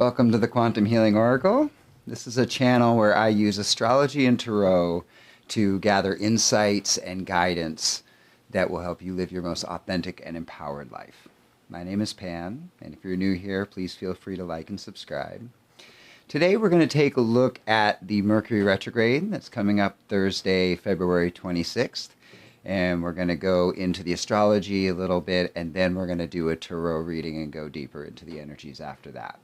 Welcome to the Quantum Healing Oracle. This is a channel where I use astrology and tarot to gather insights and guidance that will help you live your most authentic and empowered life. My name is Pan, and if you're new here, please feel free to like and subscribe. Today we're going to take a look at the Mercury retrograde that's coming up Thursday, February 26th. And we're going to go into the astrology a little bit, and then we're going to do a tarot reading and go deeper into the energies after that.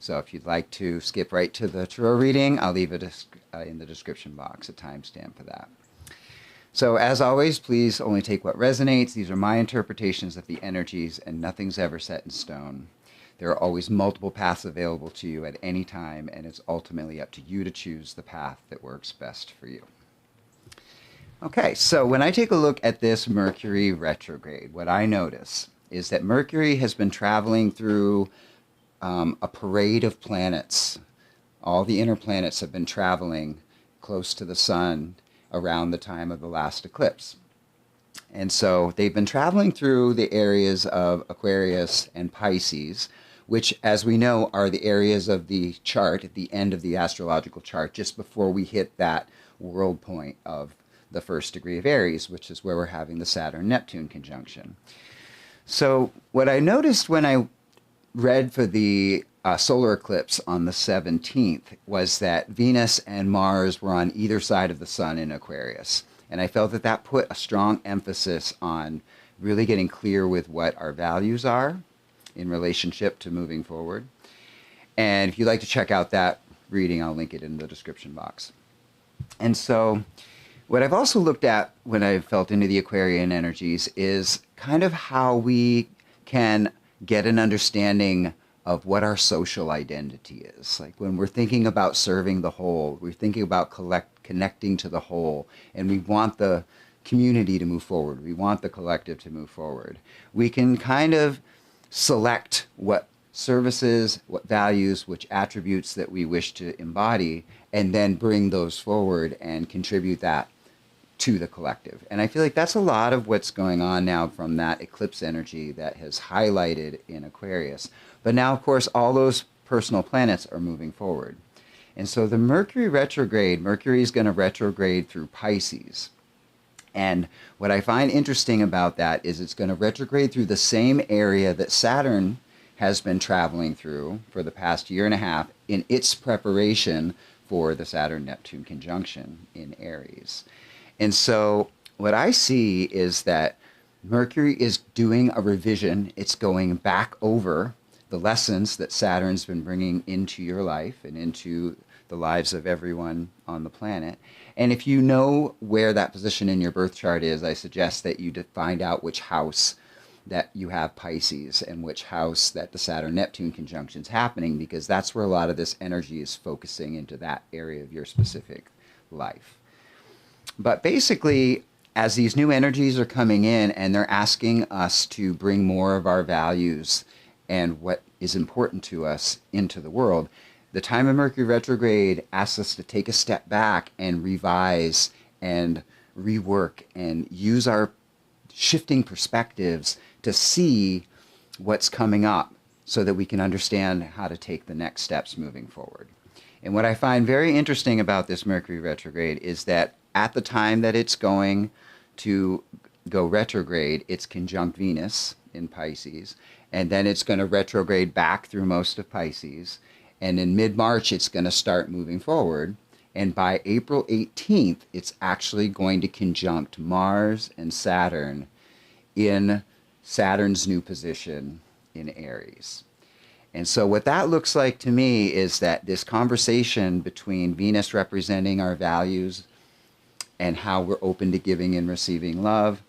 So if you'd like to skip right to the tarot reading, I'll leave it in the description box, a timestamp for that. So as always, please only take what resonates. These are my interpretations of the energies, and nothing's ever set in stone. There are always multiple paths available to you at any time, and it's ultimately up to you to choose the path that works best for you. Okay, so when I take a look at this Mercury retrograde, what I notice is that Mercury has been traveling through a parade of planets. All the inner planets have been traveling close to the sun around the time of the last eclipse. And so they've been traveling through the areas of Aquarius and Pisces, which, as we know, are the areas of the chart at the end of the astrological chart, just before we hit that world point of the first degree of Aries, which is where we're having the Saturn Neptune conjunction. So what I noticed when I read for the solar eclipse on the 17th was that Venus and Mars were on either side of the sun in Aquarius. And I felt that that put a strong emphasis on really getting clear with what our values are in relationship to moving forward. And if you'd like to check out that reading, I'll link it in the description box. And so what I've also looked at when I felt into the Aquarian energies is kind of how we can get an understanding of what our social identity is. Like when we're thinking about serving the whole, we're thinking about connecting to the whole, and we want the community to move forward. We want the collective to move forward. We can kind of select what services, what values, which attributes that we wish to embody, and then bring those forward and contribute that to the collective. And I feel like that's a lot of what's going on now from that eclipse energy that has highlighted in Aquarius. But now, of course, all those personal planets are moving forward. And so the Mercury retrograde, Mercury is going to retrograde through Pisces. And what I find interesting about that is it's going to retrograde through the same area that Saturn has been traveling through for the past year and a half in its preparation for the Saturn Neptune conjunction in Aries. And so what I see is that Mercury is doing a revision. It's going back over the lessons that Saturn's been bringing into your life and into the lives of everyone on the planet. And if you know where that position in your birth chart is, I suggest that you find out which house that you have Pisces and which house that the Saturn-Neptune conjunction is happening, because that's where a lot of this energy is focusing into that area of your specific life. But basically, as these new energies are coming in and they're asking us to bring more of our values and what is important to us into the world, the time of Mercury retrograde asks us to take a step back and revise and rework and use our shifting perspectives to see what's coming up so that we can understand how to take the next steps moving forward. And what I find very interesting about this Mercury retrograde is that at the time that it's going to go retrograde, it's conjunct Venus in Pisces, and then it's going to retrograde back through most of Pisces, and in mid-March it's going to start moving forward, and by April 18th it's actually going to conjunct Mars and Saturn in Saturn's new position in Aries. And so what that looks like to me is that this conversation between Venus representing our values and how we're open to giving and receiving love,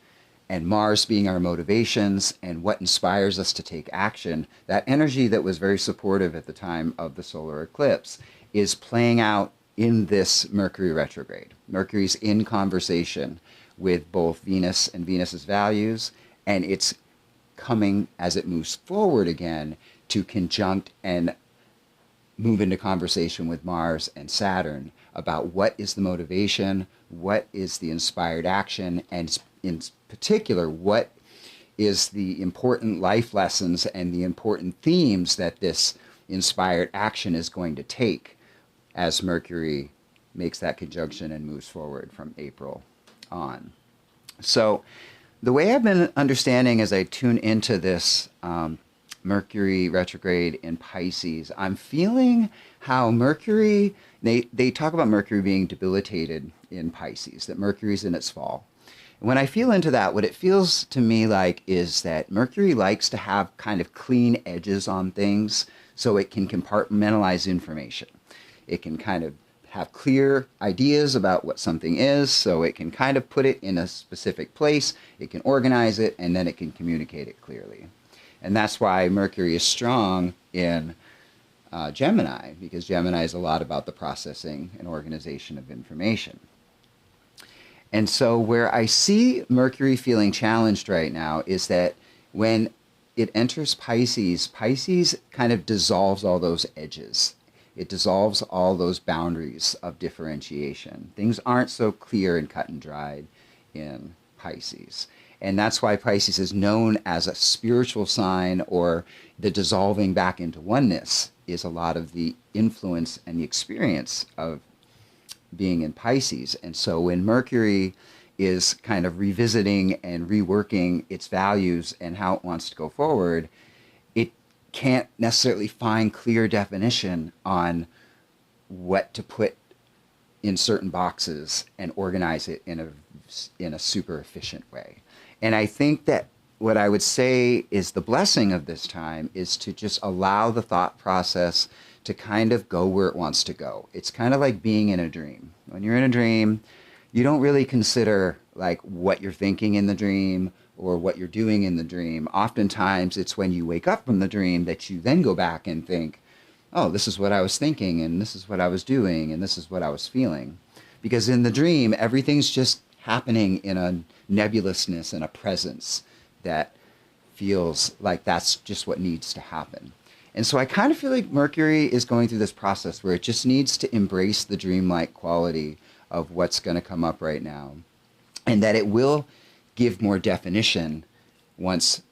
and Mars being our motivations and what inspires us to take action, that energy that was very supportive at the time of the solar eclipse is playing out in this Mercury retrograde. Mercury's in conversation with both Venus and Venus's values, and it's coming as it moves forward again to conjunct and move into conversation with Mars and Saturn about what is the motivation, what is the inspired action, and in particular, what is the important life lessons and the important themes that this inspired action is going to take as Mercury makes that conjunction and moves forward from April on. So the way I've been understanding as I tune into this Mercury retrograde in Pisces, I'm feeling how Mercury, they talk about Mercury being debilitated in Pisces, that Mercury's in its fall. When I feel into that, what it feels to me like is that Mercury likes to have kind of clean edges on things so it can compartmentalize information. It can kind of have clear ideas about what something is, so it can kind of put it in a specific place, it can organize it, and then it can communicate it clearly. And that's why Mercury is strong in Gemini, because Gemini is a lot about the processing and organization of information. And so where I see Mercury feeling challenged right now is that when it enters Pisces, Pisces kind of dissolves all those edges. It dissolves all those boundaries of differentiation. Things aren't so clear and cut and dried in Pisces. And that's why Pisces is known as a spiritual sign, or the dissolving back into oneness is a lot of the influence and the experience of being in Pisces. And so when Mercury is kind of revisiting and reworking its values and how it wants to go forward, it can't necessarily find clear definition on what to put in certain boxes and organize it in a super efficient way. And I think that what I would say is the blessing of this time is to just allow the thought process to kind of go where it wants to go. It's kind of like being in a dream. When you're in a dream, you don't really consider like what you're thinking in the dream or what you're doing in the dream. Oftentimes it's when you wake up from the dream that you then go back and think, oh, this is what I was thinking, and this is what I was doing, and this is what I was feeling. Because in the dream, everything's just happening in a nebulousness and a presence that feels like that's just what needs to happen. And so I kind of feel like Mercury is going through this process where it just needs to embrace the dreamlike quality of what's going to come up right now, and that it will give more definition once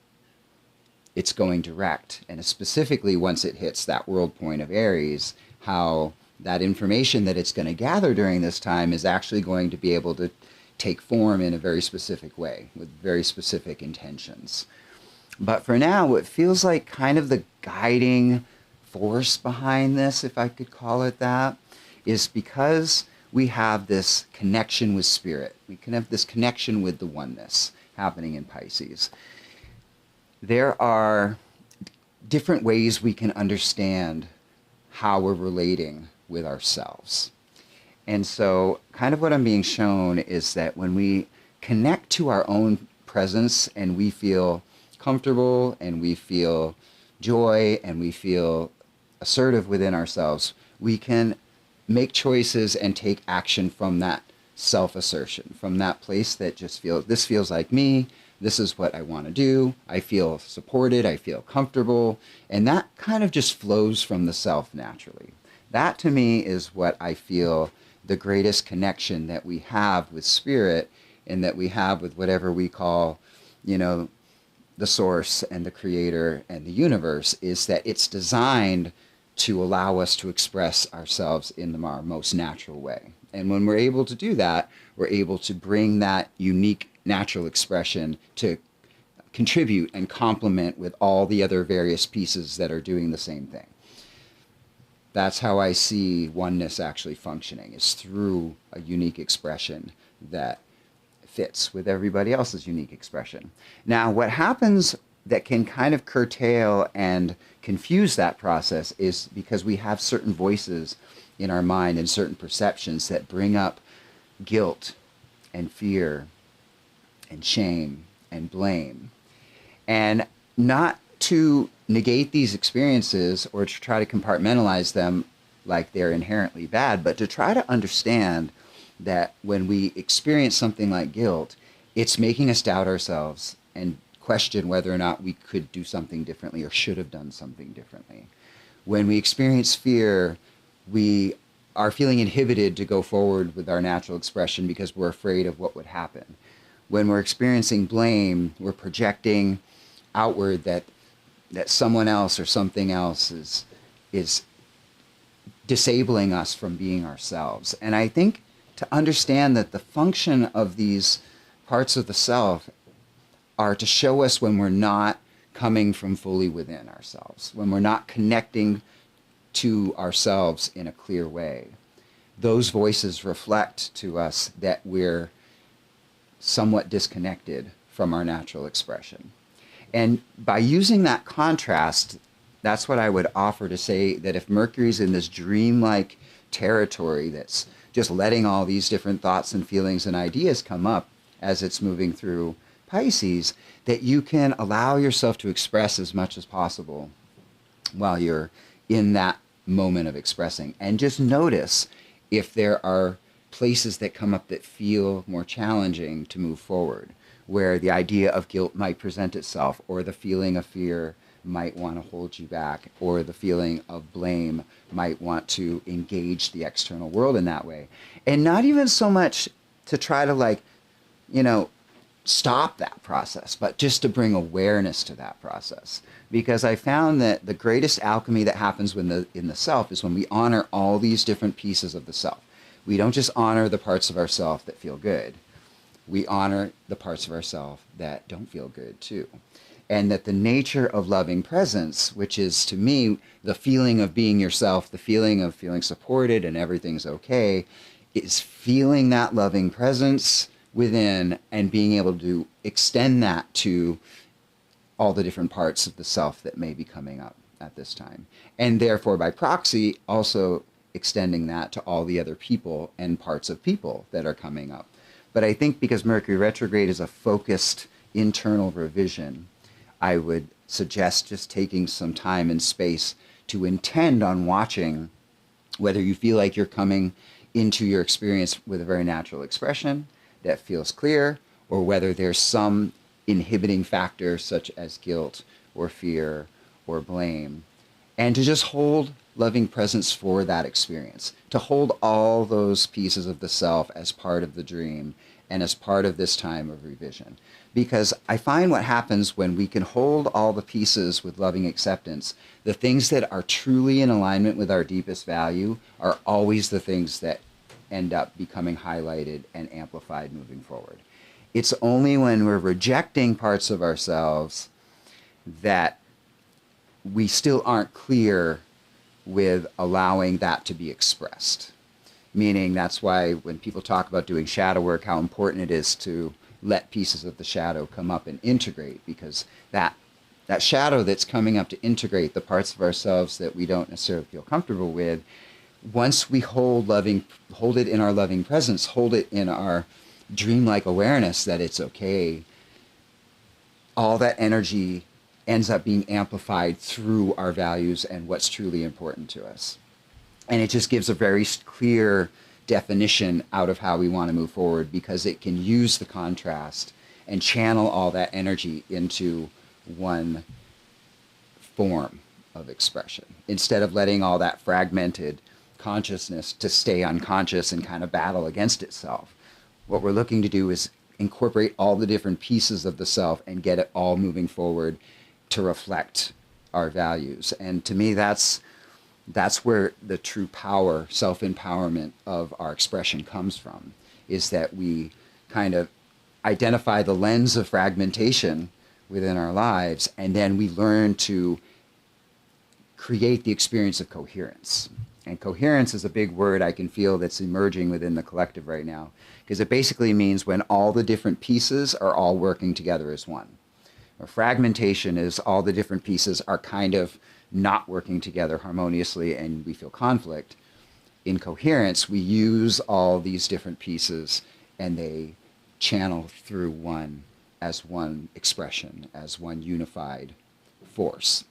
it's going direct, and specifically once it hits that world point of Aries, how that information that it's going to gather during this time is actually going to be able to take form in a very specific way with very specific intentions. But for now, what feels like kind of the guiding force behind this, if I could call it that, is because we have this connection with spirit. We can have this connection with the oneness happening in Pisces. There are different ways we can understand how we're relating with ourselves. And so kind of what I'm being shown is that when we connect to our own presence and we feel comfortable and we feel joy and we feel assertive within ourselves, we can make choices and take action from that self-assertion, from that place that just feels, this feels like me, this is what I want to do, I feel supported, I feel comfortable, and that kind of just flows from the self naturally. That to me is what I feel the greatest connection that we have with spirit and that we have with whatever we call, you know, the source and the creator and the universe, is that it's designed to allow us to express ourselves in our most natural way. And when we're able to do that, we're able to bring that unique natural expression to contribute and complement with all the other various pieces that are doing the same thing. That's how I see oneness actually functioning, is through a unique expression that fits with everybody else's unique expression. Now, what happens that can kind of curtail and confuse that process is because we have certain voices in our mind and certain perceptions that bring up guilt and fear and shame and blame. And not to negate these experiences or to try to compartmentalize them like they're inherently bad, but to try to understand that when we experience something like guilt, it's making us doubt ourselves and question whether or not we could do something differently or should have done something differently. When we experience fear, we are feeling inhibited to go forward with our natural expression because we're afraid of what would happen. When we're experiencing blame, we're projecting outward that someone else or something else is is disabling us from being ourselves. And I think to understand that the function of these parts of the self are to show us when we're not coming from fully within ourselves, when we're not connecting to ourselves in a clear way. Those voices reflect to us that we're somewhat disconnected from our natural expression. And by using that contrast, that's what I would offer to say that if Mercury's in this dreamlike territory that's just letting all these different thoughts and feelings and ideas come up as it's moving through Pisces, that you can allow yourself to express as much as possible while you're in that moment of expressing. And just notice if there are places that come up that feel more challenging to move forward, where the idea of guilt might present itself, or the feeling of fear might want to hold you back, or the feeling of blame might want to engage the external world in that way. And not even so much to try to, like, you know, stop that process, but just to bring awareness to that process. Because I found that the greatest alchemy that happens in the self is when we honor all these different pieces of the self. We don't just honor the parts of ourself that feel good. We honor the parts of ourself that don't feel good too. And that the nature of loving presence, which is to me the feeling of being yourself, the feeling of feeling supported and everything's okay, is feeling that loving presence within and being able to extend that to all the different parts of the self that may be coming up at this time. And therefore, by proxy, also extending that to all the other people and parts of people that are coming up. But I think because Mercury retrograde is a focused internal revision, I would suggest just taking some time and space to intend on watching whether you feel like you're coming into your experience with a very natural expression that feels clear, or whether there's some inhibiting factor such as guilt or fear or blame, and to just hold loving presence for that experience, to hold all those pieces of the self as part of the dream and as part of this time of revision. Because I find what happens when we can hold all the pieces with loving acceptance, the things that are truly in alignment with our deepest value are always the things that end up becoming highlighted and amplified moving forward. It's only when we're rejecting parts of ourselves that we still aren't clear with allowing that to be expressed. Meaning that's why when people talk about doing shadow work, how important it is to let pieces of the shadow come up and integrate, because that shadow that's coming up to integrate the parts of ourselves that we don't necessarily feel comfortable with, once we hold it in our loving presence, hold it in our dreamlike awareness that it's okay, all that energy ends up being amplified through our values and what's truly important to us. And it just gives a very clear definition out of how we want to move forward, because it can use the contrast and channel all that energy into one form of expression, instead of letting all that fragmented consciousness to stay unconscious and kind of battle against itself. What we're looking to do is incorporate all the different pieces of the self and get it all moving forward to reflect our values. And to me, that's where the true power, self-empowerment of our expression comes from, is that we kind of identify the lens of fragmentation within our lives, and then we learn to create the experience of coherence. And coherence is a big word I can feel that's emerging within the collective right now, because it basically means when all the different pieces are all working together as one. Or fragmentation is all the different pieces are kind of not working together harmoniously and we feel conflict. In coherence, we use all these different pieces and they channel through one as one expression, as one unified force.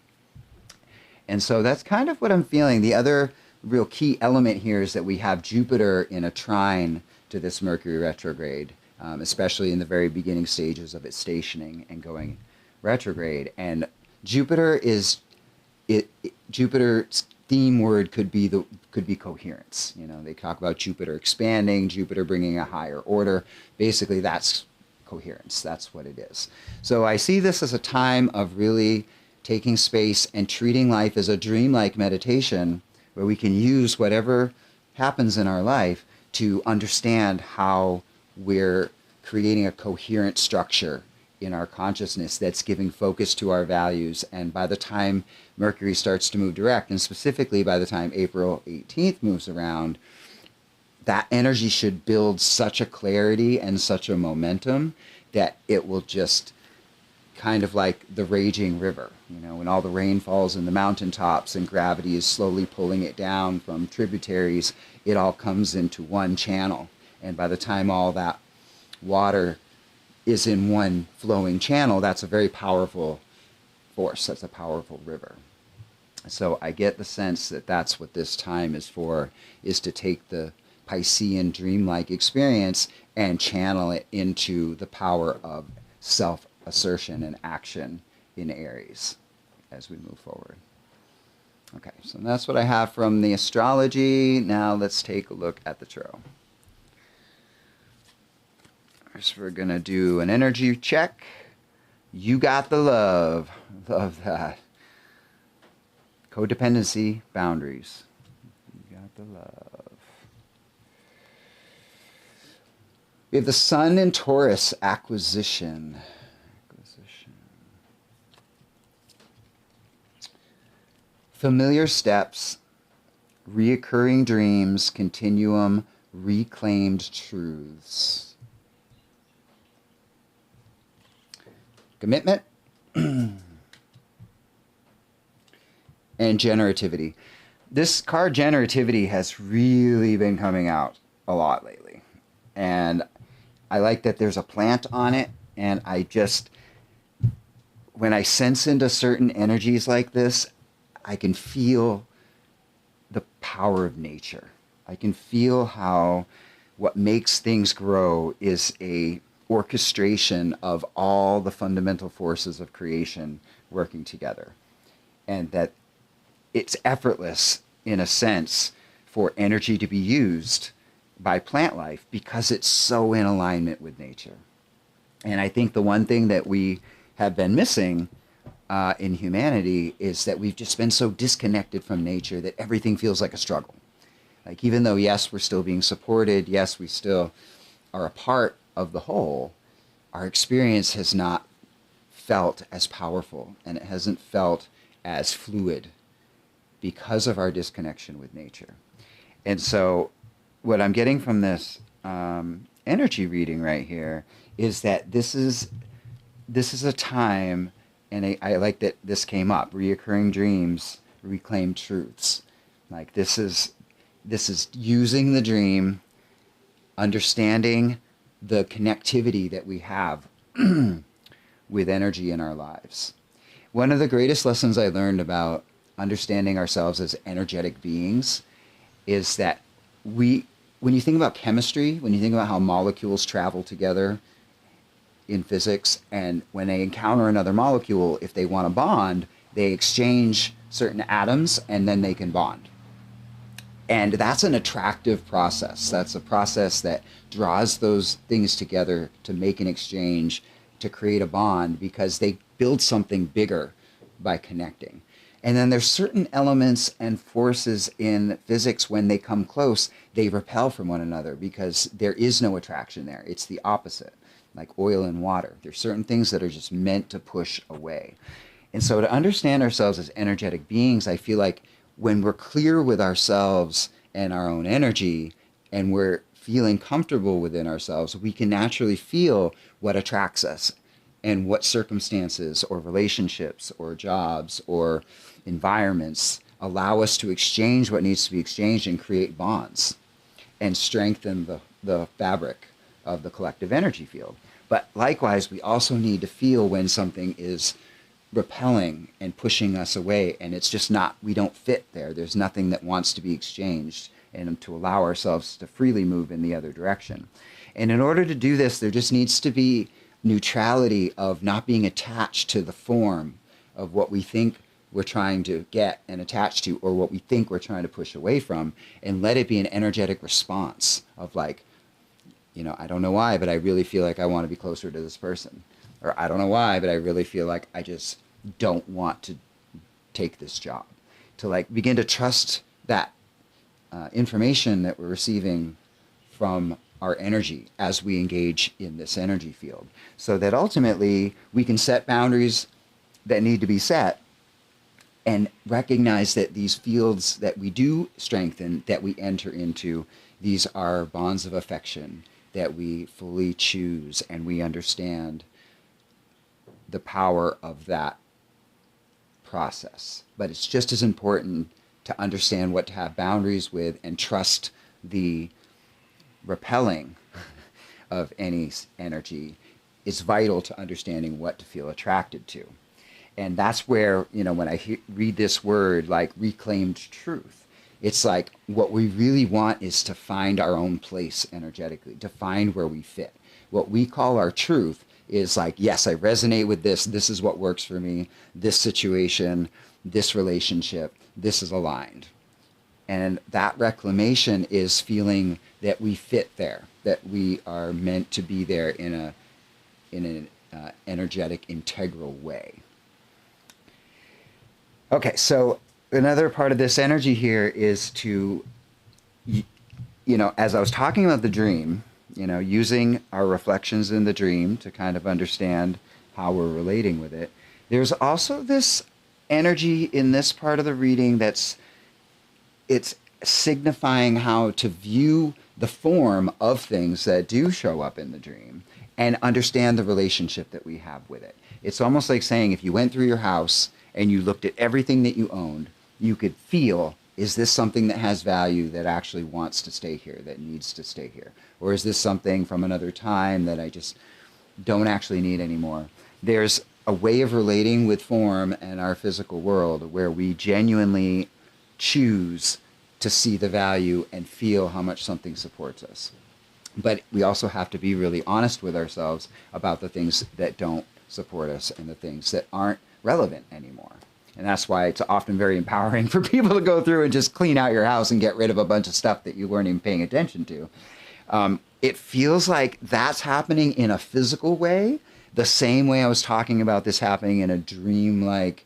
And so that's kind of what I'm feeling. The other real key element here is that we have Jupiter in a trine to this Mercury retrograde, especially in the very beginning stages of its stationing and going retrograde. And Jupiter is Jupiter's theme word could be coherence. You know, they talk about Jupiter expanding, Jupiter bringing a higher order. Basically, that's coherence. That's what it is. So I see this as a time of really taking space and treating life as a dreamlike meditation where we can use whatever happens in our life to understand how we're creating a coherent structure in our consciousness that's giving focus to our values. And by the time Mercury starts to move direct, and specifically by the time April 18th moves around, that energy should build such a clarity and such a momentum that it will just kind of like the raging river, you know, when all the rain falls in the mountaintops and gravity is slowly pulling it down from tributaries, it all comes into one channel. And by the time all that water is in one flowing channel, that's a very powerful force. That's a powerful river. So I get the sense that that's what this time is for, is to take the Piscean dreamlike experience and channel it into the power of self-assertion and action in Aries as we move forward. Okay, so that's what I have from the astrology. Now let's take a look at the tarot. First, we're going to do an energy check. You got the love. Love that. Codependency, boundaries. You got the love. We have the Sun in Taurus, acquisition. Familiar steps, reoccurring dreams, continuum, reclaimed truths. Commitment and generativity. This card, generativity, has really been coming out a lot lately. And I like that there's a plant on it. And I just, when I sense into certain energies like this, I can feel the power of nature. I can feel how what makes things grow is a orchestration of all the fundamental forces of creation working together. And that it's effortless, in a sense, for energy to be used by plant life because it's so in alignment with nature. And I think the one thing that we have been missing in humanity is that we've just been so disconnected from nature that everything feels like a struggle. Like, even though, yes, we're still being supported, yes, we still are a part of the whole, our experience has not felt as powerful, and it hasn't felt as fluid because of our disconnection with nature. And so what I'm getting from this energy reading right here is that this is a time, and I like that this came up, reoccurring dreams, reclaimed truths. Like, this is using the dream, understanding the connectivity that we have with energy in our lives. One of the greatest lessons I learned about understanding ourselves as energetic beings is that when you think about chemistry, when you think about how molecules travel together in physics, and when they encounter another molecule, if they want to bond, they exchange certain atoms and then they can bond. And that's an attractive process. That's a process that draws those things together to make an exchange, to create a bond, because they build something bigger by connecting. And then there's certain elements and forces in physics, when they come close, they repel from one another because there is no attraction there. It's the opposite, like oil and water. There's certain things that are just meant to push away. And so to understand ourselves as energetic beings, I feel like when we're clear with ourselves and our own energy, and we're feeling comfortable within ourselves, we can naturally feel what attracts us and what circumstances or relationships or jobs or environments allow us to exchange what needs to be exchanged and create bonds and strengthen the fabric of the collective energy field. But likewise, we also need to feel when something is repelling and pushing us away, and it's just not, we don't fit there. There's nothing that wants to be exchanged, and to allow ourselves to freely move in the other direction. And in order to do this, there just needs to be neutrality of not being attached to the form of what we think we're trying to get and attach to, or what we think we're trying to push away from, and let it be an energetic response of like, you know, I don't know why, but I really feel like I want to be closer to this person. Or I don't know why, but I really feel like I just don't want to take this job, to like begin to trust that information that we're receiving from our energy as we engage in this energy field, so that ultimately we can set boundaries that need to be set and recognize that these fields that we do strengthen, that we enter into, these are bonds of affection that we fully choose, and we understand the power of that process. But it's just as important to understand what to have boundaries with and trust the repelling of any energy is vital to understanding what to feel attracted to. And that's where, you know, when I read this word like reclaimed truth, it's like what we really want is to find our own place energetically, to find where we fit. What we call our truth is like, yes, I resonate with this. This is what works for me. This situation, this relationship, this is aligned. And that reclamation is feeling that we fit there, that we are meant to be there in an energetic, integral way. Okay, so another part of this energy here is to, you know, as I was talking about the dream, you know, using our reflections in the dream to kind of understand how we're relating with it. There's also this energy in this part of the reading it's signifying how to view the form of things that do show up in the dream and understand the relationship that we have with it. It's almost like saying if you went through your house and you looked at everything that you owned, you could feel, is this something that has value that actually wants to stay here, that needs to stay here? Or is this something from another time that I just don't actually need anymore? There's a way of relating with form and our physical world where we genuinely choose to see the value and feel how much something supports us. But we also have to be really honest with ourselves about the things that don't support us and the things that aren't relevant anymore. And that's why it's often very empowering for people to go through and just clean out your house and get rid of a bunch of stuff that you weren't even paying attention to. It feels like that's happening in a physical way, the same way I was talking about this happening in a dream-like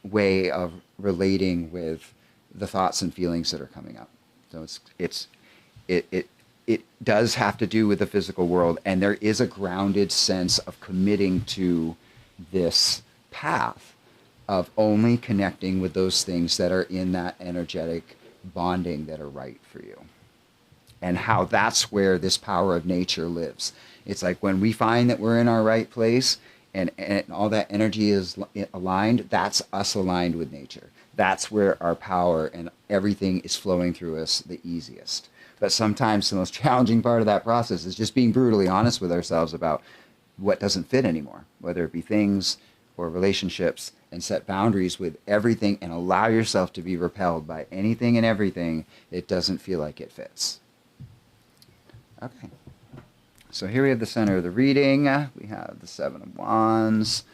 way of relating with the thoughts and feelings that are coming up. So it does have to do with the physical world, and there is a grounded sense of committing to this path of only connecting with those things that are in that energetic bonding that are right for you. And how that's where this power of nature lives. It's like when we find that we're in our right place and all that energy is aligned, that's us aligned with nature. That's where our power and everything is flowing through us the easiest. But sometimes the most challenging part of that process is just being brutally honest with ourselves about what doesn't fit anymore, whether it be things or relationships, and set boundaries with everything and allow yourself to be repelled by anything and everything it doesn't feel like it fits. Okay. So here we have the center of the reading. We have the Seven of Wands.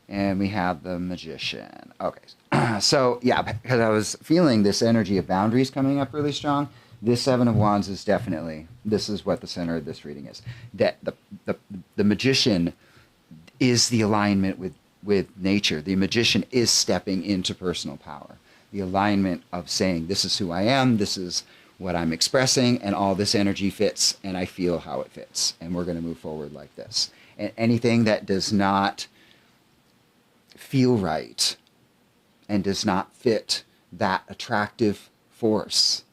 And we have the Magician. Okay. So, yeah, because I was feeling this energy of boundaries coming up really strong, this Seven of Wands is definitely, this is what the center of this reading is. That the Magician is the alignment with nature. The Magician is stepping into personal power. The alignment of saying, this is who I am, this is what I'm expressing, and all this energy fits, and I feel how it fits, and we're going to move forward like this. And anything that does not feel right and does not fit that attractive force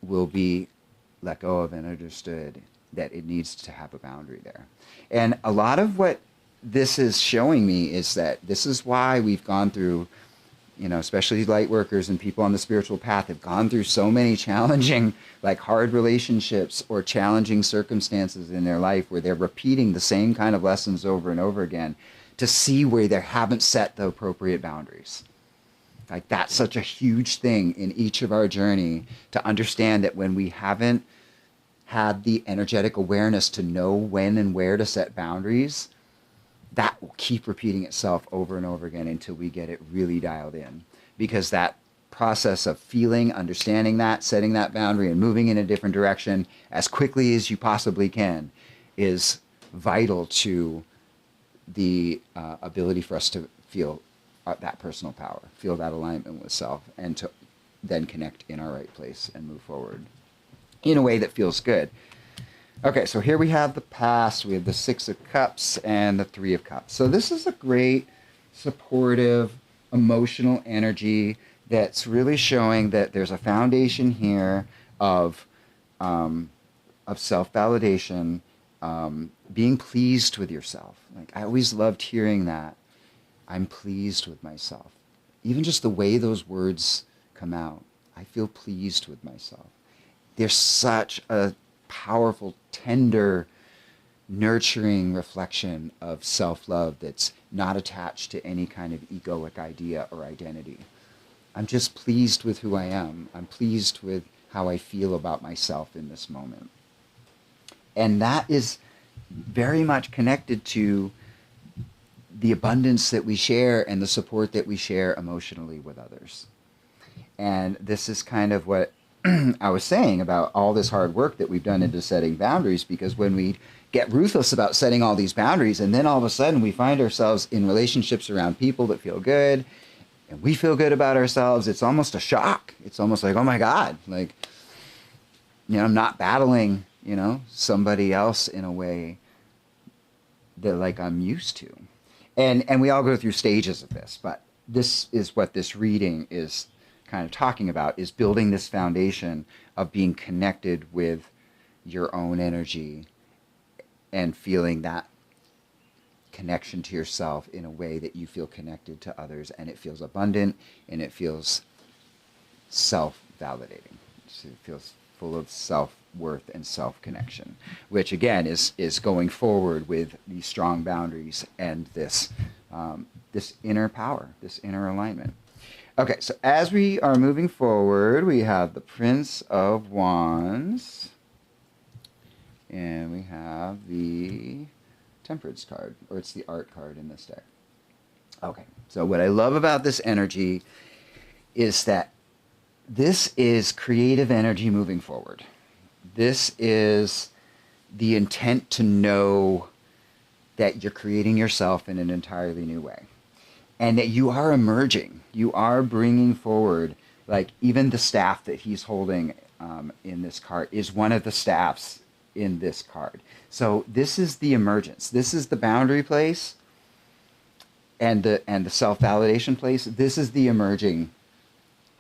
will be let go of and understood that it needs to have a boundary there. And a lot of what this is showing me is that this is why we've gone through, you know, especially light workers and people on the spiritual path have gone through so many challenging, like hard relationships or challenging circumstances in their life where they're repeating the same kind of lessons over and over again to see where they haven't set the appropriate boundaries. Like that's such a huge thing in each of our journey to understand that when we haven't had the energetic awareness to know when and where to set boundaries, that will keep repeating itself over and over again until we get it really dialed in. Because that process of feeling, understanding that, setting that boundary, and moving in a different direction as quickly as you possibly can is vital to the ability for us to feel that personal power, feel that alignment with self, and to then connect in our right place and move forward in a way that feels good. Okay, so here we have the past. We have the Six of Cups and the Three of Cups. So this is a great, supportive, emotional energy that's really showing that there's a foundation here of self-validation, being pleased with yourself. Like, I always loved hearing that. I'm pleased with myself. Even just the way those words come out. I feel pleased with myself. There's such a powerful, tender, nurturing reflection of self-love that's not attached to any kind of egoic idea or identity. I'm just pleased with who I am. I'm pleased with how I feel about myself in this moment. And that is very much connected to the abundance that we share and the support that we share emotionally with others. And this is kind of what I was saying about all this hard work that we've done into setting boundaries, because when we get ruthless about setting all these boundaries and then all of a sudden we find ourselves in relationships around people that feel good and we feel good about ourselves, it's almost a shock. It's almost like, oh my God, like, I'm not battling, somebody else in a way that like I'm used to. And we all go through stages of this, but this is what this reading is kind of talking about, is building this foundation of being connected with your own energy and feeling that connection to yourself in a way that you feel connected to others, and it feels abundant and it feels self-validating. So it feels full of self-worth and self-connection, which again is going forward with these strong boundaries and this this inner power, this inner alignment. Okay, so as we are moving forward, we have the Prince of Wands, and we have the Temperance card, or it's the Art card in this deck. Okay, so what I love about this energy is that this is creative energy moving forward. This is the intent to know that you're creating yourself in an entirely new way, and that you are emerging. You are bringing forward, like even the staff that he's holding in this card is one of the staffs in this card. So this is the emergence. This is the boundary place and the self-validation place. This is the emerging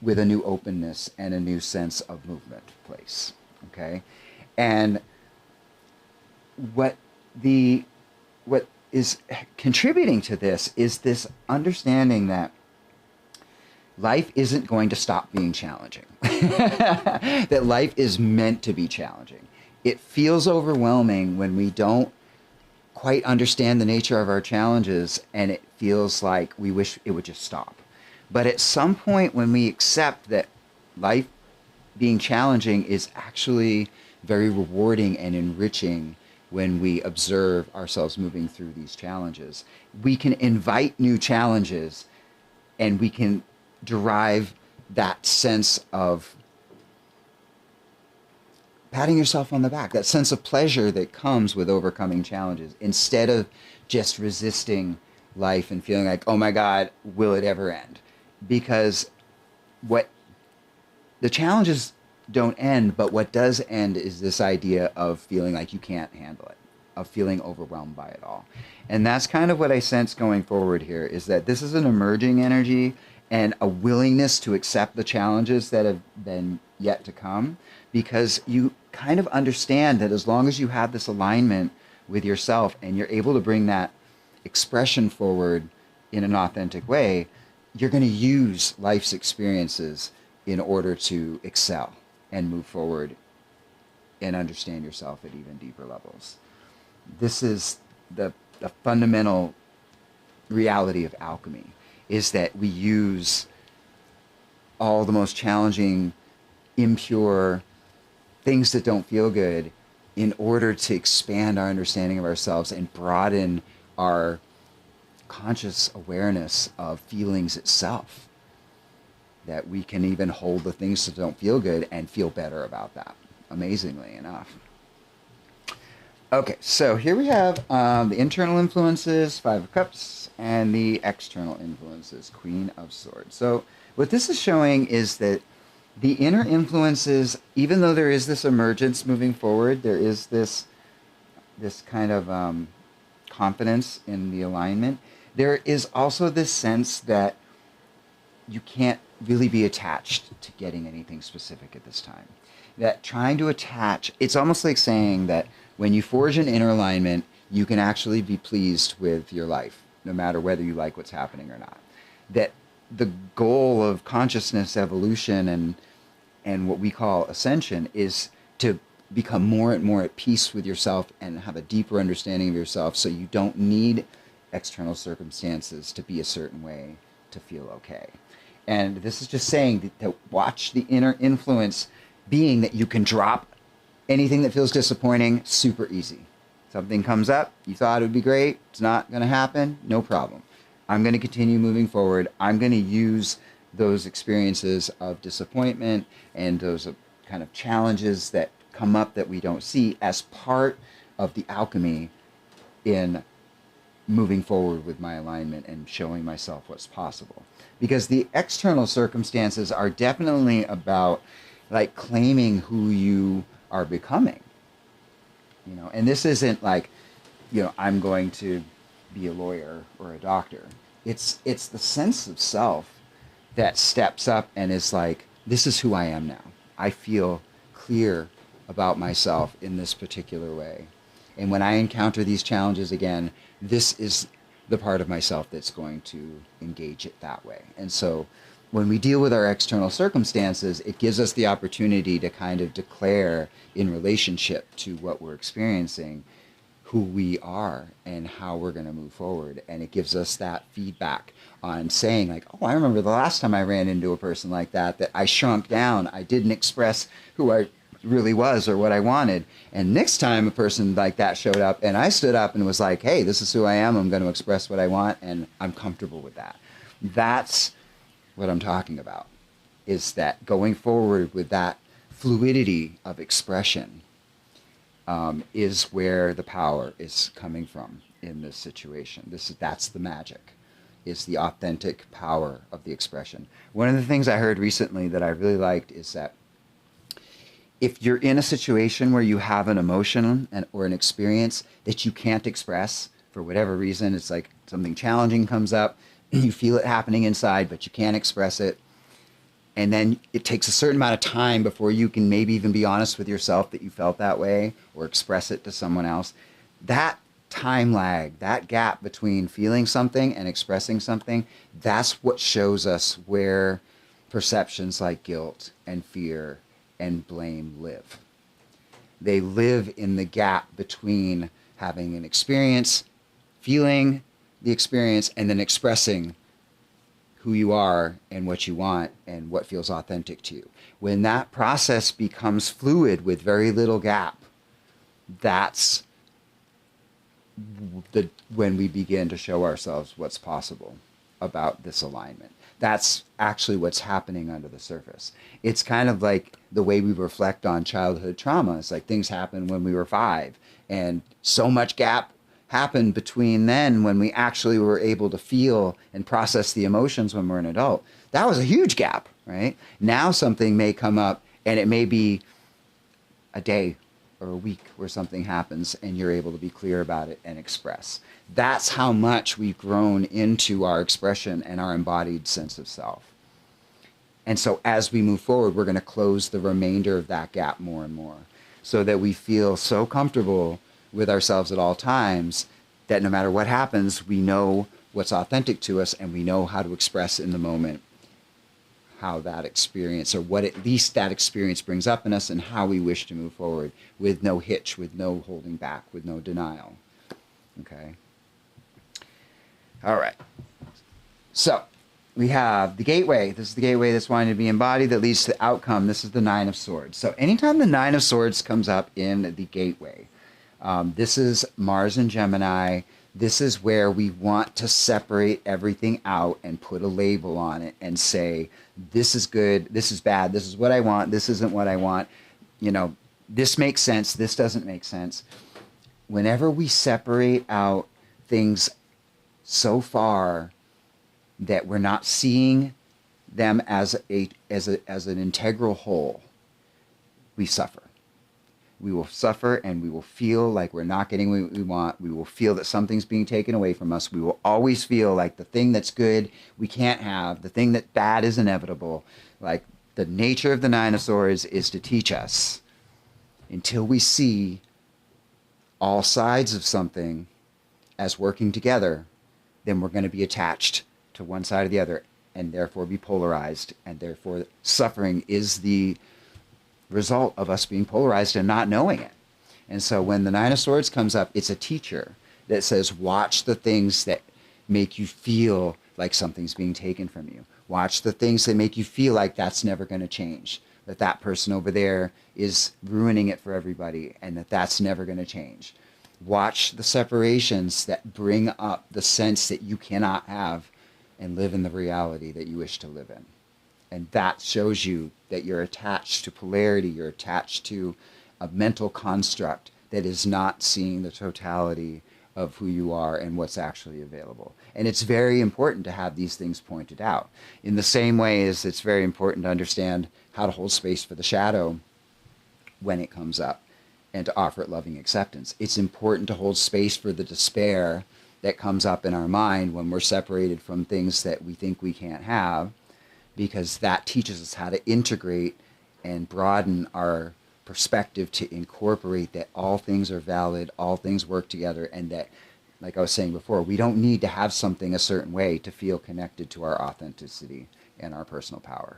with a new openness and a new sense of movement place. Okay? And what is contributing to this is this understanding that life isn't going to stop being challenging. That life is meant to be challenging. It feels overwhelming when we don't quite understand the nature of our challenges, and it feels like we wish it would just stop. But at some point when we accept that life being challenging is actually very rewarding and enriching, when we observe ourselves moving through these challenges, we can invite new challenges, and we can derive that sense of patting yourself on the back, that sense of pleasure that comes with overcoming challenges, instead of just resisting life and feeling like, oh my God, will it ever end? Because what the challenges don't end, but what does end is this idea of feeling like you can't handle it, of feeling overwhelmed by it all. And that's kind of what I sense going forward here, is that this is an emerging energy and a willingness to accept the challenges that have been yet to come, because you kind of understand that as long as you have this alignment with yourself and you're able to bring that expression forward in an authentic way, you're going to use life's experiences in order to excel and move forward and understand yourself at even deeper levels. This is the fundamental reality of alchemy, is that we use all the most challenging, impure things that don't feel good in order to expand our understanding of ourselves and broaden our conscious awareness of feelings itself. That we can even hold the things that don't feel good and feel better about that, amazingly enough. Okay, so here we have the internal influences, Five of Cups, and the external influences, Queen of Swords. So what this is showing is that the inner influences, even though there is this emergence moving forward, there is this kind of confidence in the alignment. There is also this sense that you can't really be attached to getting anything specific at this time. That trying to attach, it's almost like saying that when you forge an inner alignment, you can actually be pleased with your life, no matter whether you like what's happening or not. That the goal of consciousness evolution and what we call ascension is to become more and more at peace with yourself and have a deeper understanding of yourself, so you don't need external circumstances to be a certain way to feel okay. And this is just saying that watch the inner influence being that you can drop anything that feels disappointing super easy. Something comes up, you thought it would be great, it's not going to happen, no problem. I'm going to continue moving forward. I'm going to use those experiences of disappointment and those kind of challenges that come up that we don't see as part of the alchemy in moving forward with my alignment and showing myself what's possible. Because the external circumstances are definitely about like claiming who you are becoming. You know, and this isn't like, you know, I'm going to be a lawyer or a doctor. It's the sense of self that steps up and is like, this is who I am now. I feel clear about myself in this particular way. And when I encounter these challenges again, this is the part of myself that's going to engage it that way. And so when we deal with our external circumstances, it gives us the opportunity to kind of declare in relationship to what we're experiencing who we are and how we're going to move forward. And it gives us that feedback on saying like, oh, I remember the last time I ran into a person like that I shrunk down. I didn't express who I really was or what I wanted. And next time a person like that showed up and I stood up and was like, hey, this is who I am. I'm going to express what I want and I'm comfortable with that. That's what I'm talking about, is that going forward with that fluidity of expression is where the power is coming from in this situation. That's the magic, is the authentic power of the expression. One of the things I heard recently that I really liked is that if you're in a situation where you have an emotion or an experience that you can't express for whatever reason, it's like something challenging comes up, you feel it happening inside, but you can't express it. And then it takes a certain amount of time before you can maybe even be honest with yourself that you felt that way or express it to someone else. That time lag, that gap between feeling something and expressing something, that's what shows us where perceptions like guilt and fear and blame live. They live in the gap between having an experience, feeling the experience, and then expressing who you are and what you want and what feels authentic to you. When that process becomes fluid with very little gap, that's when we begin to show ourselves what's possible about this alignment. That's actually what's happening under the surface. It's kind of like the way we reflect on childhood trauma. It's like things happened when we were 5 and so much gap happened between then when we actually were able to feel and process the emotions when we're an adult. That was a huge gap, right? Now something may come up and it may be a day or a week where something happens and you're able to be clear about it and express. That's how much we've grown into our expression and our embodied sense of self. And so as we move forward, we're going to close the remainder of that gap more and more so that we feel so comfortable with ourselves at all times that no matter what happens, we know what's authentic to us and we know how to express in the moment how that experience, or what at least that experience brings up in us, and how we wish to move forward with no hitch, with no holding back, with no denial. Okay? All right. So we have the gateway. This is the gateway that's wanting to be embodied that leads to the outcome. This is the Nine of Swords. So anytime the Nine of Swords comes up in the gateway, this is Mars and Gemini. This is where we want to separate everything out and put a label on it and say, this is good, this is bad, this is what I want, this isn't what I want. You know, this makes sense, this doesn't make sense. whenever we separate out things so far that we're not seeing them as an integral whole, we suffer. We will suffer, and we will feel like we're not getting what we want. We will feel that something's being taken away from us. We will always feel like the thing that's good we can't have, the thing that's bad is inevitable. Like, the nature of the Nine of Swords is to teach us, until we see all sides of something as working together, then we're going to be attached to one side or the other, and therefore be polarized, and therefore suffering is the result of us being polarized and not knowing it. And so when the Nine of Swords comes up, it's a teacher that says, watch the things that make you feel like something's being taken from you. Watch the things that make you feel like that's never going to change, that that person over there is ruining it for everybody, and that that's never going to change. Watch the separations that bring up the sense that you cannot have and live in the reality that you wish to live in. And that shows you that you're attached to polarity, you're attached to a mental construct that is not seeing the totality of who you are and what's actually available. And it's very important to have these things pointed out. In the same way as it's very important to understand how to hold space for the shadow when it comes up and to offer it loving acceptance. It's important to hold space for the despair that comes up in our mind when we're separated from things that we think we can't have, because that teaches us how to integrate and broaden our perspective to incorporate that all things are valid, all things work together, and that, like I was saying before, we don't need to have something a certain way to feel connected to our authenticity and our personal power.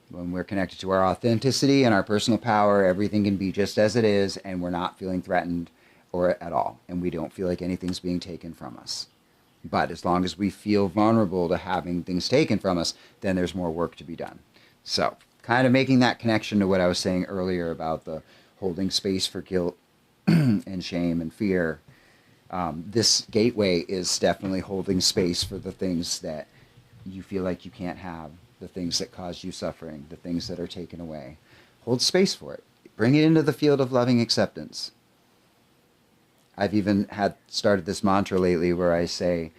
When we're connected to our authenticity and our personal power, everything can be just as it is, and we're not feeling threatened or at all, and we don't feel like anything's being taken from us. But as long as we feel vulnerable to having things taken from us, then there's more work to be done. So, kind of making that connection to what I was saying earlier about the holding space for guilt and shame and fear. This gateway is definitely holding space for the things that you feel like you can't have, the things that cause you suffering, the things that are taken away. Hold space for it. Bring it into the field of loving acceptance. I've even started this mantra lately where I say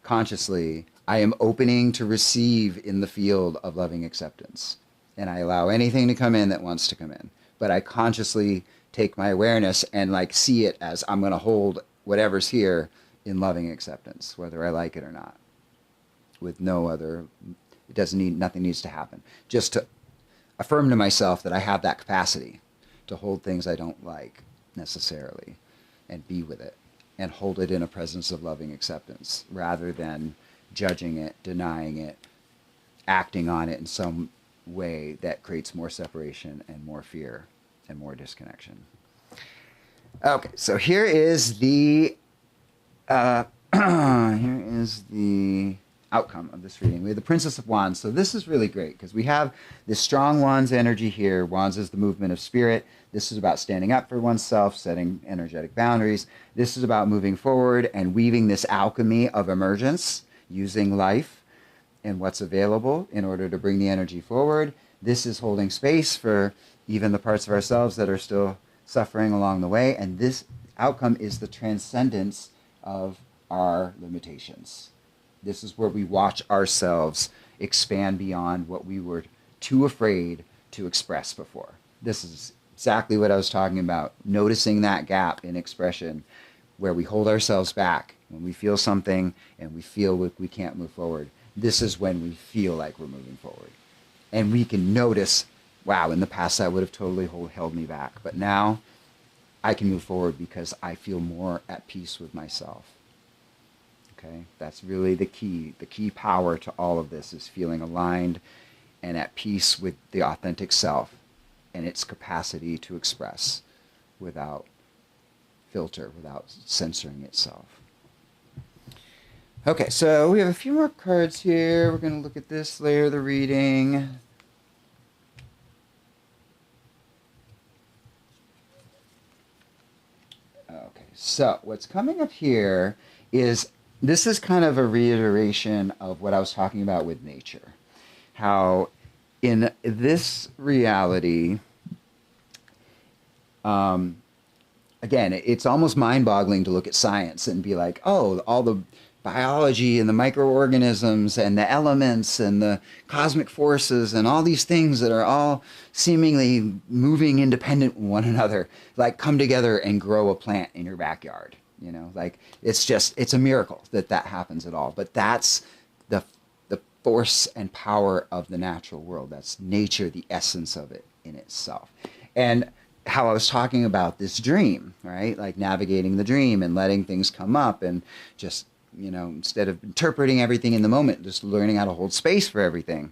consciously, I am opening to receive in the field of loving acceptance. And I allow anything to come in that wants to come in. But I consciously take my awareness and like see it as I'm going to hold whatever's here in loving acceptance, whether I like it or not. With no other, nothing needs to happen. Just to affirm to myself that I have that capacity to hold things I don't like necessarily and be with it and hold it in a presence of loving acceptance rather than judging it, denying it, acting on it in some way that creates more separation and more fear and more disconnection. Okay, so here is the outcome of this reading. We have the Princess of Wands. So this is really great because we have this strong Wands energy here. Wands is the movement of spirit. This is about standing up for oneself, setting energetic boundaries. This is about moving forward and weaving this alchemy of emergence, using life and what's available in order to bring the energy forward. This is holding space for even the parts of ourselves that are still suffering along the way. And this outcome is the transcendence of our limitations. This is where we watch ourselves expand beyond what we were too afraid to express before. This is exactly what I was talking about, noticing that gap in expression where we hold ourselves back when we feel something and we feel like we can't move forward. This is when we feel like we're moving forward. And we can notice, wow, in the past that would have totally held me back. But now I can move forward because I feel more at peace with myself. Okay, that's really the key. The key power to all of this is feeling aligned and at peace with the authentic self and its capacity to express without filter, without censoring itself. Okay, so we have a few more cards here. We're going to look at this layer of the reading. Okay, so what's coming up here is, this is kind of a reiteration of what I was talking about with nature. How in this reality, again, it's almost mind-boggling to look at science and be like, oh, all the biology and the microorganisms and the elements and the cosmic forces and all these things that are all seemingly moving independent of one another, like come together and grow a plant in your backyard. You know, like it's a miracle that that happens at all. But that's the force and power of the natural world. That's nature, the essence of it in itself. And how I was talking about this dream, right? Like navigating the dream and letting things come up and just, you know, instead of interpreting everything in the moment, just learning how to hold space for everything.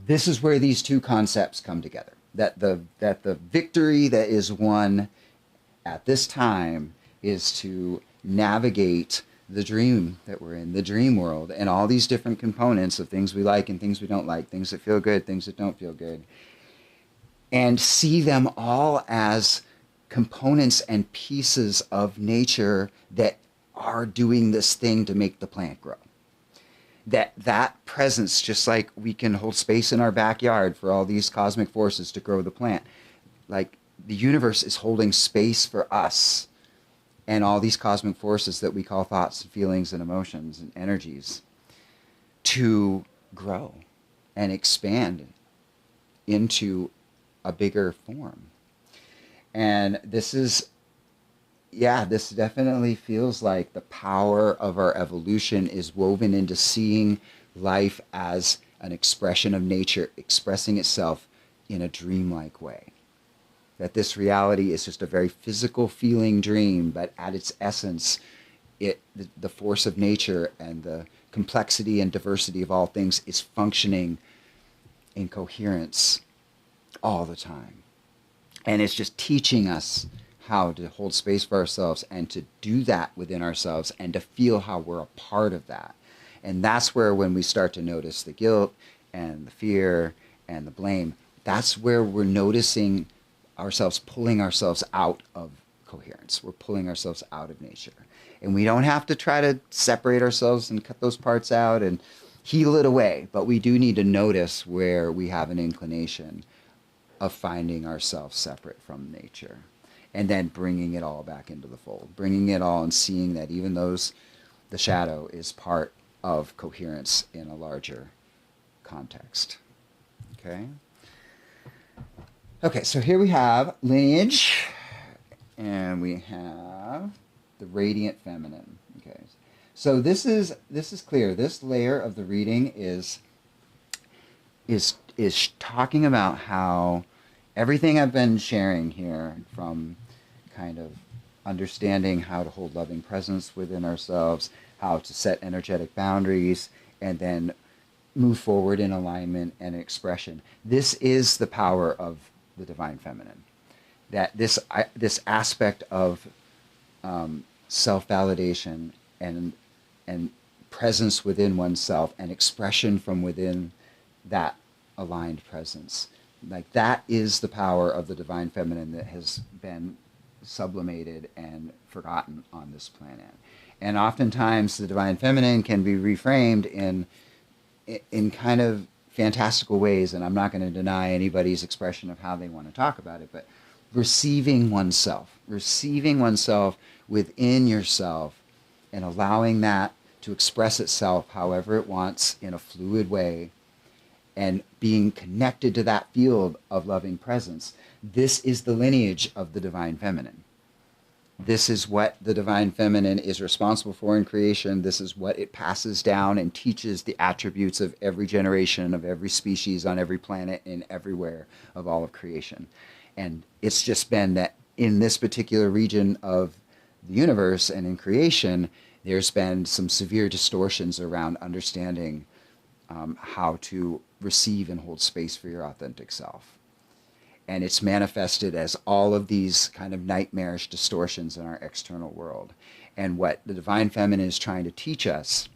This is where these two concepts come together. That the victory that is won at this time is to navigate the dream that we're in, the dream world, and all these different components of things we like and things we don't like, things that feel good, things that don't feel good, and see them all as components and pieces of nature that are doing this thing to make the plant grow. That presence, just like we can hold space in our backyard for all these cosmic forces to grow the plant, like the universe is holding space for us and all these cosmic forces that we call thoughts and feelings and emotions and energies to grow and expand into a bigger form. And this is, yeah, this definitely feels like the power of our evolution is woven into seeing life as an expression of nature expressing itself in a dreamlike way. That this reality is just a very physical feeling dream, but at its essence, the force of nature and the complexity and diversity of all things is functioning in coherence all the time. And it's just teaching us how to hold space for ourselves and to do that within ourselves and to feel how we're a part of that. And that's where, when we start to notice the guilt and the fear and the blame, that's where we're noticing ourselves pulling ourselves out of coherence. We're pulling ourselves out of nature. And we don't have to try to separate ourselves and cut those parts out and heal it away, but we do need to notice where we have an inclination of finding ourselves separate from nature, and then bringing it all back into the fold, bringing it all and seeing that even the shadow is part of coherence in a larger context. Okay? Okay, so here we have lineage, and we have the radiant feminine. Okay, so this is clear. This layer of the reading is talking about how everything I've been sharing here, from kind of understanding how to hold loving presence within ourselves, how to set energetic boundaries, and then move forward in alignment and expression. This is the power of the divine feminine. That this aspect of self-validation and presence within oneself and expression from within that aligned presence. Like, that is the power of the divine feminine that has been sublimated and forgotten on this planet. And oftentimes the divine feminine can be reframed in kind of fantastical ways, and I'm not going to deny anybody's expression of how they want to talk about it, but receiving oneself within yourself and allowing that to express itself however it wants in a fluid way, and being connected to that field of loving presence. This is the lineage of the divine feminine. This is what the divine feminine is responsible for in creation. This is what it passes down and teaches the attributes of every generation, of every species on every planet and everywhere of all of creation. And it's just been that in this particular region of the universe and in creation, there's been some severe distortions around understanding how to receive and hold space for your authentic self. And it's manifested as all of these kind of nightmarish distortions in our external world. And what the divine feminine is trying to teach us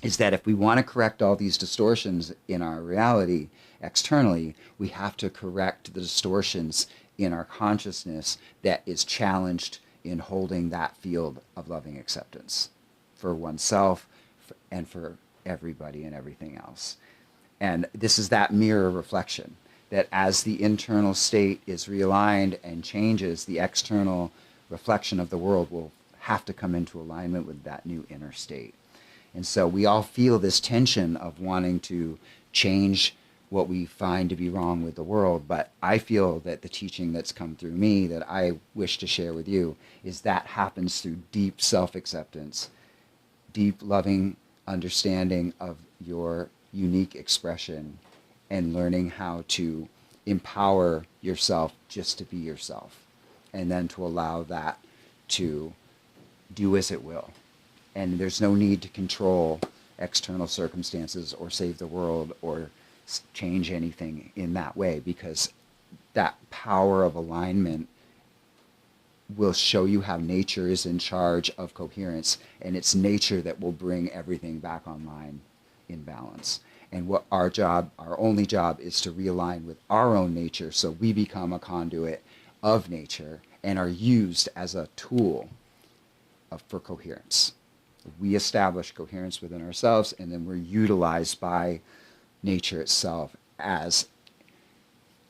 is that if we want to correct all these distortions in our reality externally, we have to correct the distortions in our consciousness that is challenged in holding that field of loving acceptance for oneself and for everybody and everything else. And this is that mirror reflection, that as the internal state is realigned and changes, the external reflection of the world will have to come into alignment with that new inner state. And so we all feel this tension of wanting to change what we find to be wrong with the world. But I feel that the teaching that's come through me that I wish to share with you is that happens through deep self-acceptance, deep loving understanding of your unique expression, and learning how to empower yourself just to be yourself, and then to allow that to do as it will. And there's no need to control external circumstances or save the world or change anything in that way, because that power of alignment will show you how nature is in charge of coherence, and it's nature that will bring everything back online in balance. And what our only job is to realign with our own nature, so we become a conduit of nature and are used as a tool for coherence. We establish coherence within ourselves, and then we're utilized by nature itself as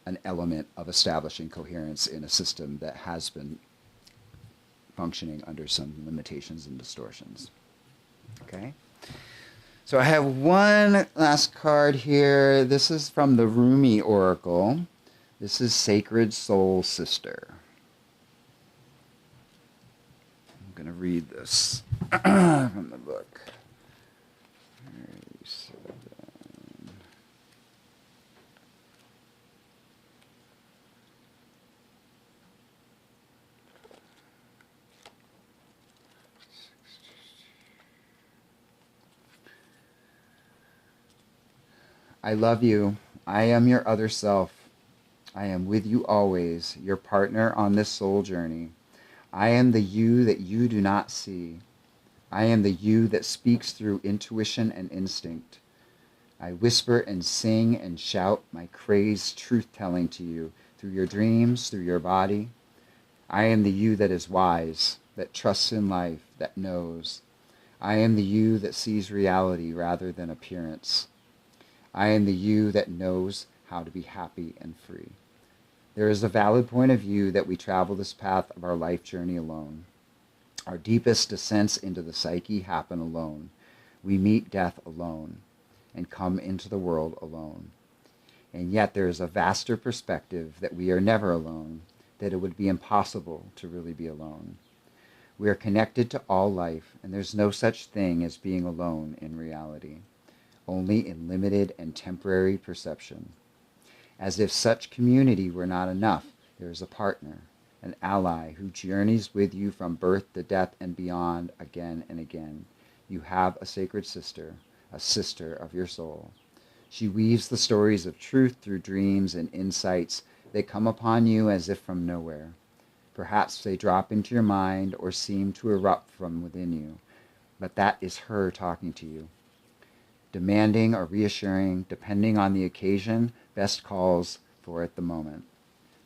an element of establishing coherence in a system that has been functioning under some limitations and distortions. Okay? So I have one last card here. This is from the Rumi Oracle. This is Sacred Soul Sister. I'm going to read this from the book. 37. I love you. I am your other self. I am with you always, your partner on this soul journey. I am the you that you do not see. I am the you that speaks through intuition and instinct. I whisper and sing and shout my crazed truth-telling to you through your dreams, through your body. I am the you that is wise, that trusts in life, that knows. I am the you that sees reality rather than appearance. I am the you that knows how to be happy and free. There is a valid point of view that we travel this path of our life journey alone. Our deepest descents into the psyche happen alone. We meet death alone and come into the world alone. And yet there is a vaster perspective that we are never alone, that it would be impossible to really be alone. We are connected to all life, and there's no such thing as being alone in reality, only in limited and temporary perception. As if such community were not enough, there is a partner, an ally who journeys with you from birth to death and beyond again and again. You have a sacred sister, a sister of your soul. She weaves the stories of truth through dreams and insights that come upon you as if from nowhere. Perhaps they drop into your mind or seem to erupt from within you, but that is her talking to you, demanding or reassuring, depending on the occasion, best calls for at the moment.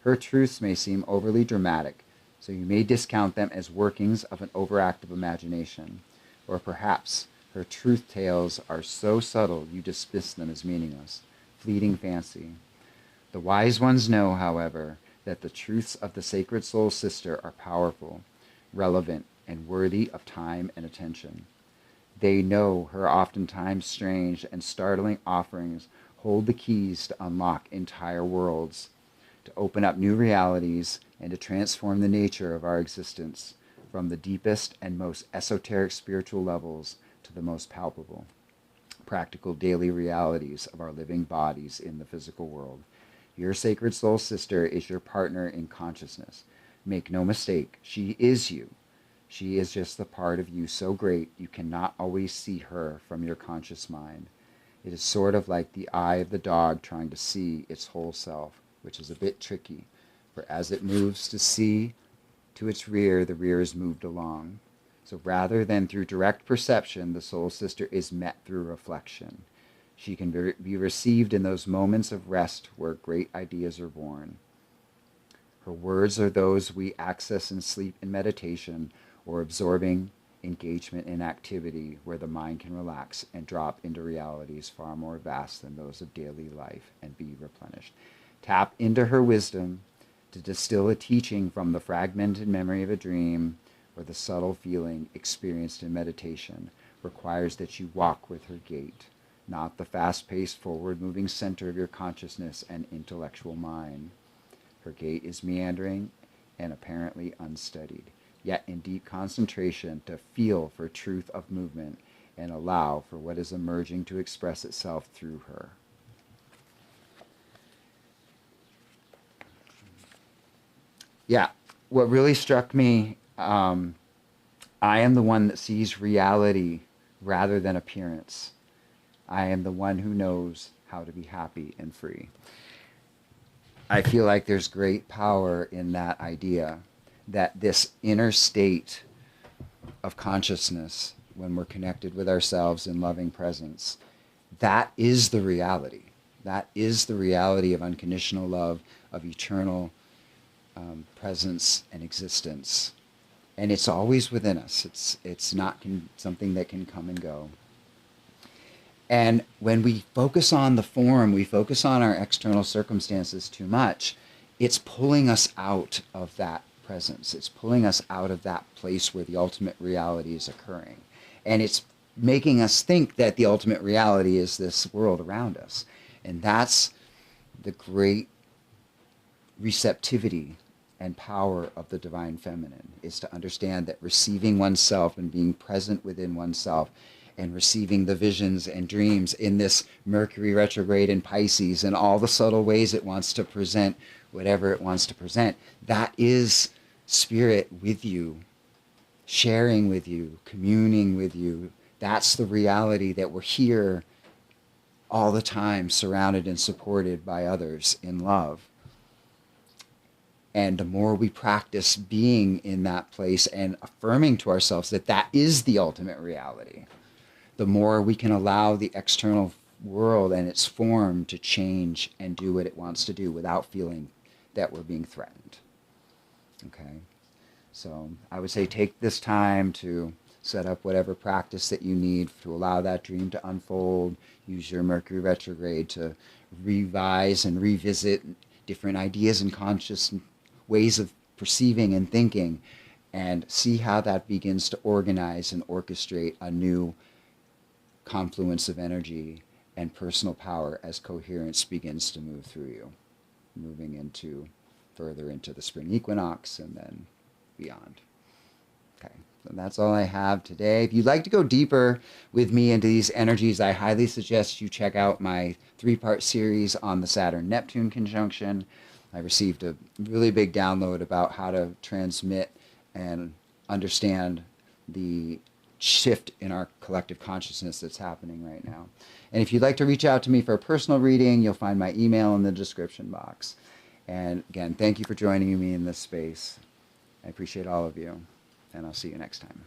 Her truths may seem overly dramatic, so you may discount them as workings of an overactive imagination, or perhaps her truth tales are so subtle you dismiss them as meaningless, fleeting fancy. The wise ones know, however, that the truths of the Sacred Soul Sister are powerful, relevant, and worthy of time and attention. They know her oftentimes strange and startling offerings hold the keys to unlock entire worlds, to open up new realities, and to transform the nature of our existence from the deepest and most esoteric spiritual levels to the most palpable, practical daily realities of our living bodies in the physical world. Your Sacred Soul Sister is your partner in consciousness. Make no mistake, she is you. She is just the part of you so great you cannot always see her from your conscious mind. It is sort of like the eye of the dog trying to see its whole self, which is a bit tricky, for as it moves to see to its rear, the rear is moved along. So rather than through direct perception, the Soul Sister is met through reflection. She can be received in those moments of rest where great ideas are born. Her words are those we access in sleep and meditation, or absorbing engagement in activity where the mind can relax and drop into realities far more vast than those of daily life and be replenished. Tap into her wisdom To distill a teaching from the fragmented memory of a dream or the subtle feeling experienced in meditation requires that you walk with her gait, not the fast-paced, forward-moving center of your consciousness and intellectual mind. Her gait is meandering and apparently unstudied, yet in deep concentration to feel for truth of movement and allow for what is emerging to express itself through her. Yeah, what really struck me, I am the one that sees reality rather than appearance. I am the one who knows how to be happy and free. I feel like there's great power in that idea, that this inner state of consciousness, when we're connected with ourselves in loving presence, that is the reality. That is the reality of unconditional love, of eternal presence and existence. And it's always within us. It's not something that can come and go. And when we focus on the form, we focus on our external circumstances too much, it's pulling us out of that presence. It's pulling us out of that place where the ultimate reality is occurring. And it's making us think that the ultimate reality is this world around us. And that's the great receptivity and power of the divine feminine, is to understand that receiving oneself and being present within oneself and receiving the visions and dreams in this Mercury retrograde in Pisces and all the subtle ways it wants to present whatever it wants to present, that is spirit with you, sharing with you, communing with you. That's the reality, that we're here all the time, surrounded and supported by others in love. And the more we practice being in that place and affirming to ourselves that that is the ultimate reality, the more we can allow the external world and its form to change and do what it wants to do without feeling that we're being threatened. Okay? So I would say take this time to set up whatever practice that you need to allow that dream to unfold. Use your Mercury retrograde to revise and revisit different ideas and conscious ways of perceiving and thinking, and see how that begins to organize and orchestrate a new confluence of energy and personal power as coherence begins to move through you, moving into further into the spring equinox and then beyond. Okay, so that's all I have today. If you'd like to go deeper with me into these energies, I highly suggest you check out my 3-part series on the Saturn Neptune conjunction. I received a really big download about how to transmit and understand the shift in our collective consciousness that's happening right now. And if you'd like to reach out to me for a personal reading, you'll find my email in the description box. And again, thank you for joining me in this space. I appreciate all of you, and I'll see you next time.